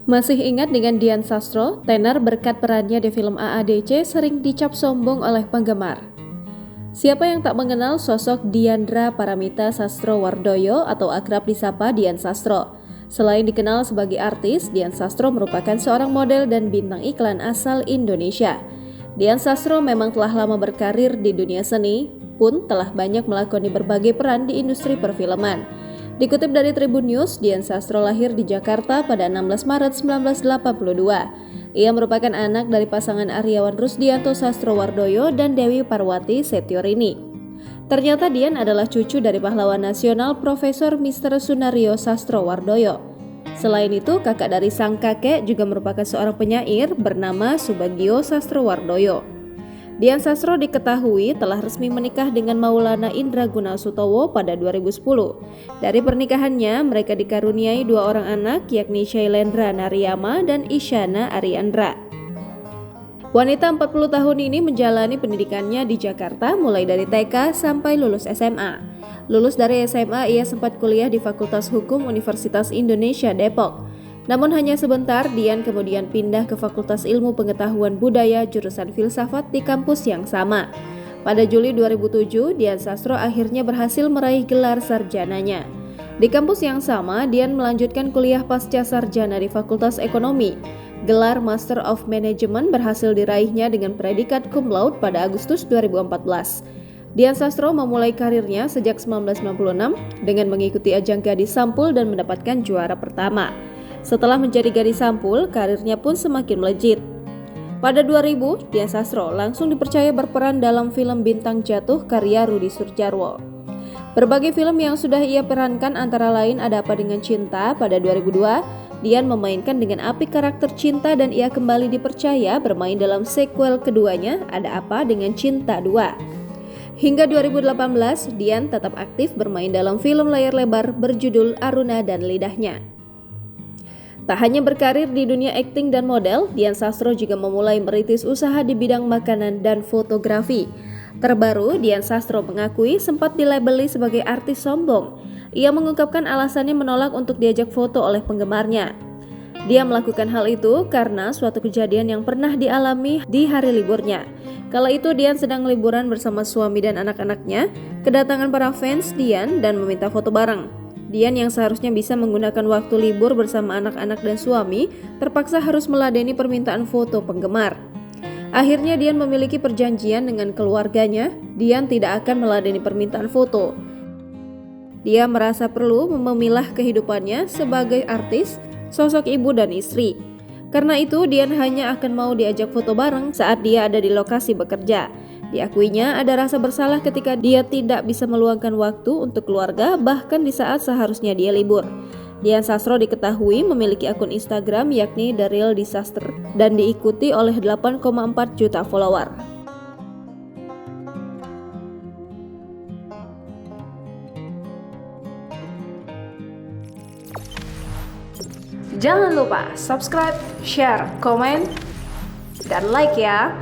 Masih ingat dengan Dian Sastro, tenar berkat perannya di film AADC sering dicap sombong oleh penggemar. Siapa yang tak mengenal sosok Diandra Paramita Sastrowardoyo atau akrab disapa Dian Sastro? Selain dikenal sebagai artis, Dian Sastro merupakan seorang model dan bintang iklan asal Indonesia. Dian Sastro memang telah lama berkarir di dunia seni, pun telah banyak melakoni berbagai peran di industri perfilman. Dikutip dari Tribun News, Dian Sastro lahir di Jakarta pada 16 Maret 1982. Ia merupakan anak dari pasangan Aryawan Rusdianto Sastrowardoyo dan Dewi Parwati Setiorini. Ternyata Dian adalah cucu dari pahlawan nasional Profesor Mr. Sunario Sastrowardoyo. Selain itu, kakak dari sang kakek juga merupakan seorang penyair bernama Subagio Sastrowardoyo. Dian Sastro diketahui telah resmi menikah dengan Maulana Indra Gunasutowo pada 2010. Dari pernikahannya, mereka dikaruniai 2 orang anak, yakni Shailendra Nariyama dan Isyana Ariandra. Wanita 40 tahun ini menjalani pendidikannya di Jakarta mulai dari TK sampai lulus SMA. Lulus dari SMA, ia sempat kuliah di Fakultas Hukum Universitas Indonesia Depok. Namun hanya sebentar, Dian kemudian pindah ke Fakultas Ilmu Pengetahuan Budaya jurusan Filsafat di kampus yang sama. Pada Juli 2007, Dian Sastro akhirnya berhasil meraih gelar sarjananya. Di kampus yang sama, Dian melanjutkan kuliah pasca sarjana di Fakultas Ekonomi. Gelar Master of Management berhasil diraihnya dengan predikat cum laude pada Agustus 2014. Dian Sastro memulai karirnya sejak 1996 dengan mengikuti ajang Gadis Sampul dan mendapatkan juara pertama. Setelah menjadi gadis sampul, karirnya pun semakin melejit. Pada 2000, Dian Sastro langsung dipercaya berperan dalam film Bintang Jatuh karya Rudi Sudjarwo. Berbagai film yang sudah ia perankan antara lain Ada Apa Dengan Cinta pada 2002, Dian memainkan dengan apik karakter cinta dan ia kembali dipercaya bermain dalam sequel keduanya Ada Apa Dengan Cinta 2. Hingga 2018, Dian tetap aktif bermain dalam film layar lebar berjudul Aruna dan Lidahnya. Tak hanya berkarir di dunia akting dan model, Dian Sastro juga memulai merintis usaha di bidang makanan dan fotografi. Terbaru, Dian Sastro mengakui sempat dilabeli sebagai artis sombong. Ia mengungkapkan alasannya menolak untuk diajak foto oleh penggemarnya. Dia melakukan hal itu karena suatu kejadian yang pernah dialami di hari liburnya. Kala itu Dian sedang liburan bersama suami dan anak-anaknya, kedatangan para fans Dian dan meminta foto bareng. Dian yang seharusnya bisa menggunakan waktu libur bersama anak-anak dan suami, terpaksa harus meladeni permintaan foto penggemar. Akhirnya Dian memiliki perjanjian dengan keluarganya, Dian tidak akan meladeni permintaan foto. Dia merasa perlu memilah kehidupannya sebagai artis, sosok ibu dan istri. Karena itu Dian hanya akan mau diajak foto bareng saat dia ada di lokasi bekerja. Diakuinya ada rasa bersalah ketika dia tidak bisa meluangkan waktu untuk keluarga bahkan di saat seharusnya dia libur. Dian Sastro diketahui memiliki akun Instagram yakni The Real Disaster dan diikuti oleh 8,4 juta follower. Jangan lupa subscribe, share, komen, dan like ya!